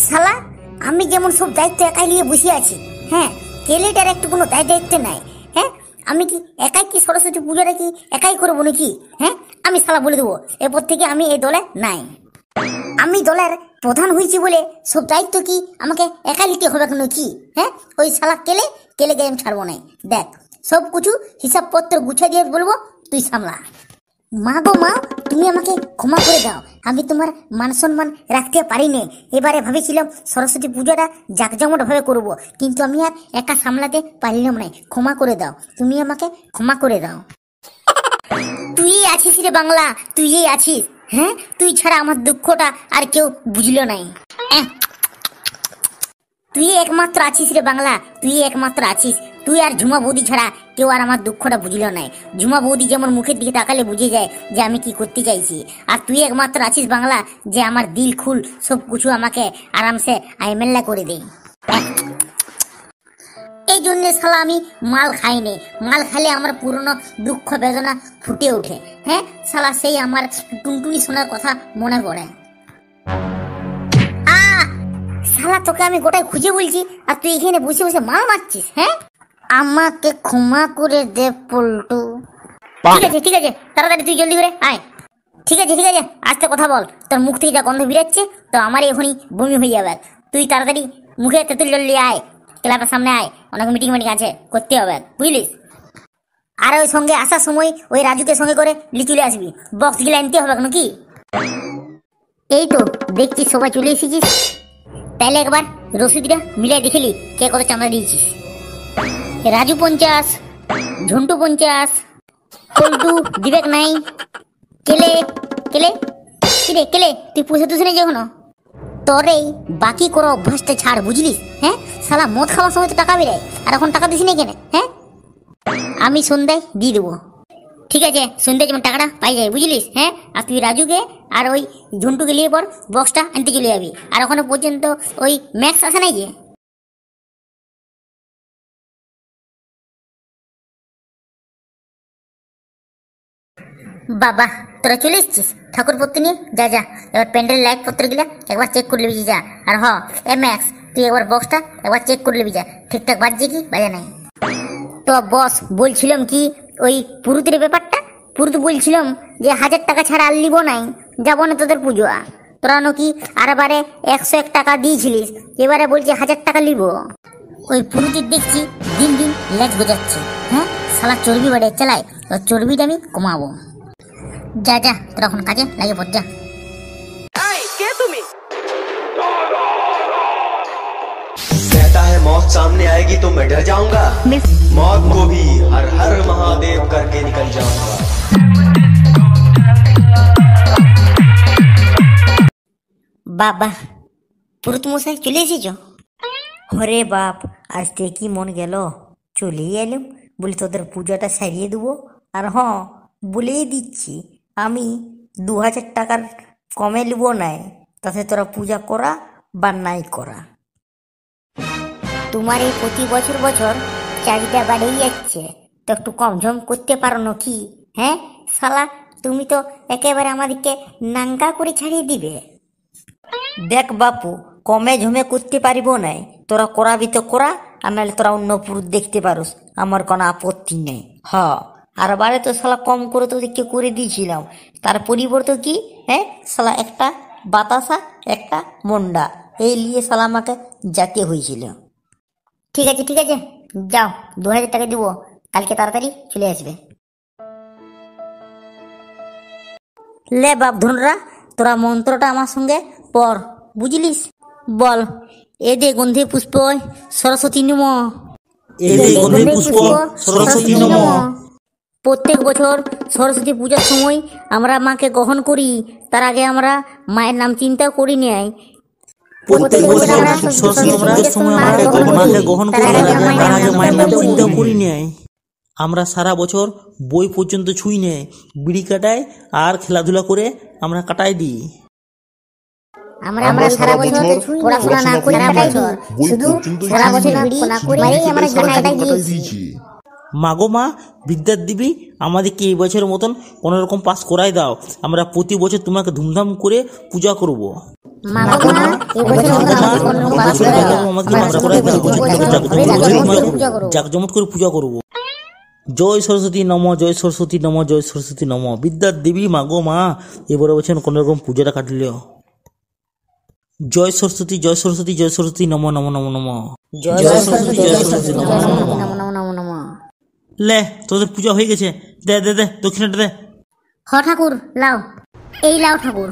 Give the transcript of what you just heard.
শালা আমি যেমন সব দায়িত্ব একাই নিয়ে বসে আছি, হ্যাঁ ছেলেটার একটু কোনো দায়িত্ব নাই। হ্যাঁ আমি কি একাই কি সরস্বতী পুজোটা কি একাই করবো নাকি? হ্যাঁ আমি শালা বলে দেবো এরপর থেকে আমি এই দলে নাই। আমি দলের প্রধান হয়েছি বলে সব দায়িত্ব কি আমাকে একা নিতে হবে কেন কি? হ্যাঁ ওই শালা কেলে গেম ছাড়বো না। দেখ সব কিছু হিসাবপত্র গুছিয়ে দিয়ে বলবো, তুই সামলা। মা গো মা, তুমি আমাকে ক্ষমা করে দাও, আমি তোমার মান সম্মান রাখতে পারিনি। এবারে ভেবেছিলাম সরস্বতী পুজোটা জাঁকজমট ভাবে করবো, কিন্তু আমি আর একা সামলাতে পারলাম না। ক্ষমা করে দাও, তুমি আমাকে ক্ষমা করে দাও। তুই আছিস রে বাংলা, তুই আছিস। হ্যাঁ তুই ছাড়া আমার দুঃখটা আর কেউ বুঝলো নাই। তুই একমাত্র আছিস রে বাংলা, তুই একমাত্র আছিস। তুই আর ঝুমা বৌদি ছাড়া কেউ আর আমার দুঃখটা বুঝলো নাই। ঝুমা বৌদি যেমন মুখের দিকে তাকালে বুঝে যায় যে আমি কি করতে চাইছি, আর তুই একমাত্র আছিস বাংলা যে আমার দিল খুল সব কিছু আমাকে আরামসে আইমেল্লা করে দেয়। এই জন্য শালা আমি মাল খাইনি। মাল খাইলে আমার পুরনো দুঃখ বেদনা ফুটে ওঠে। হ্যাঁ শালা সেই আমার টুনটুনি শোনার কথা মনে পড়ে। শালা তোকে আমি গোটাই খুঁজে বলছি আর তুই এখানে বসে বসে মাল মারছিস। হ্যাঁ আমাকে ক্ষমা করে দে পল্টু। ঠিক আছে তাড়াতাড়ি তুই জলদি করে আয়। ঠিক আছে আস্তে কথা বল, তোর মুখ থেকে যা গন্ধ বেরোচ্ছে তো আমার এখনই বমি হয়ে যাবে। তুই তাড়াতাড়ি মুখে তেঁতুল জল দিয়ে আয়, ক্লাবের সামনে আয়, অনেক মিটিং আছে করতে হবে বুঝলিস। আর ওই সঙ্গে আসার সময় ওই রাজুকে সঙ্গে করে চলে আসবি, বক্স গিলা আনতে হবে নাকি? এই তো দেখছি সবাই চলে এসেছিস, তাইলে একবার রসিদটা মিলাই দেখেলি কে কত চাঁদা দিয়েছিস। রাজু 50, ঝন্টু 50, পল্টু দিবেক নাই, কেলে তুই পুষে তুষে নেই যখন তোর এই বাকি করো অভ্যাসটা ছাড় বুঝলিস। হ্যাঁ শালা মদ খাওয়ার সময় তো টাকা বেরায়, আর এখন টাকা দিস না কেন? হ্যাঁ আমি সন্ধ্যায় দিয়ে দেবো। ঠিক আছে সন্ধ্যায় যেমন টাকাটা পাই যায় বুঝলিস। হ্যাঁ আর তুই রাজুকে আর ওই ঝন্টুকে নিয়ে পর বক্সটা আনতে চলে যাবি, আর ওখানে পর্যন্ত ওই ম্যাক্স আসে নাই যে। বাবা তোরা চলে এসছিস ঠাকুর পত্র নিয়ে, যা এবার প্যান্ডেল লাইট পত্র গিলা একবার চেক করে নিবি যা। আর ম্যাক্স তুই একবার বক্সটা একবার চেক করে নিবি যা, ঠিকঠাক বাজছে কি বাজে নাই। তো বস বলছিলাম কি ওই পুরুতের ব্যাপারটা, পুরুত বলছিলাম যে 1000 টাকা ছাড়া আর লিবো নাই, যাবো না তোদের পুজো। তোরা নাকি আরবারে 101 টাকা দিয়েছিলিস, এবারে বলছি 1000 টাকা লিব। ওই পুরুতির দেখছি দিন দিন লেজ গোজাচ্ছে। হ্যাঁ শালা চর্বি বাড়ে চালায়, ওর চর্বিটা আমি কমাবো। যা তোরা এখন কাজে লাগে পড় যা। কে তুমি? कहता है मौत सामने आएगी तो मैं डर जाऊंगा, मौत को भी हर हर महादेव करके निकल जाऊंगा। বাবা পুরুত মশাই চলে এসেছ? হরে বাপ, আজকে কি মন গেল, চলেই এলাম বলি তোদের পূজাটা সারিয়ে দেবো। আর বলেই দিচ্ছি আমি 2000 টাকার কমে নেব নাই, তাতে তোরা পূজা করা বা নাই করা। তোমার এই প্রতি বছর চাহিদা বাড়েই যাচ্ছে, তো একটু কম ঝম করতে পারো নাকি? হ্যাঁ শালা তুমি তো একেবারে আমাদেরকে নাঙ্গা করে ছাড়িয়ে দিবে। দেখ বাপু, কমে ঝমে করতে পারিব নাই, তোরা করাবি তো করা, আর নাহলে তোরা অন্য পুরুষ দেখতে পারোস, আমার কোনো আপত্তি নেই। আর বারে তো শালা কম করে তোদেরকে করে দিয়েছিলাম, তার পরিবর্তে কি শালা একটা বাতাসা একটা মন্ডা এই নিয়ে শালা আমাকে জাতি হয়েছিল। ঠিক আছে যাও 2000 টাকা দিব, কালকে তাড়াতাড়ি চলে আসবে। লে বাপ ধনরা, তোরা মন্ত্রটা আমার সঙ্গে পড় বুঝলিস। বল, এ দে গন্ধে পুষ্প সরস্বতী নম। প্রত্যেক বছর সরস্বতী পূজার সময় আমরা মাকে গ্রহণ করি, তার আগে আমরা মায়ের নাম চিন্তা করি নাই। আমরা সারা বছর বই পর্যন্ত ছুঁই নেই, বিড়ি কাটাই আর খেলাধুলা করে আমরা কাটাই দিই। আমরা সারা বছর পড়াশোনা না করে কাটাই দিই, শুধু সারা বছর বিড়ি না করে আমরা কাটাই দিয়েছি। মাগো মা বিদ্যার দিবি, আমাদেরকে এই বছরের মতন কোনো রকম পাস করাই দাও, আমরা প্রতি বছর তোমাকে ধুমধাম করে পূজা করব। মাগো মা জাকজমট করে পূজা করবো। জয় সরস্বতী নম, জয় সরস্বতী নম, জয় সরস্বতী নম। বিদ্যার দেবী মা গো মা, এবারে বলছেন কোন রকম পূজাটা কাটলেও। জয় সরস্বতী, জয় সরস্বতী, জয় সরস্বতী নম নম নম নম। জয় সরস্বতী, জয় সরস্বতী নম নম নম। লে তোদের পূজা হয়ে গেছে, দে দে দে দক্ষিণাটা দে। হ ঠাকুর লাও, এই লাও ঠাকুর।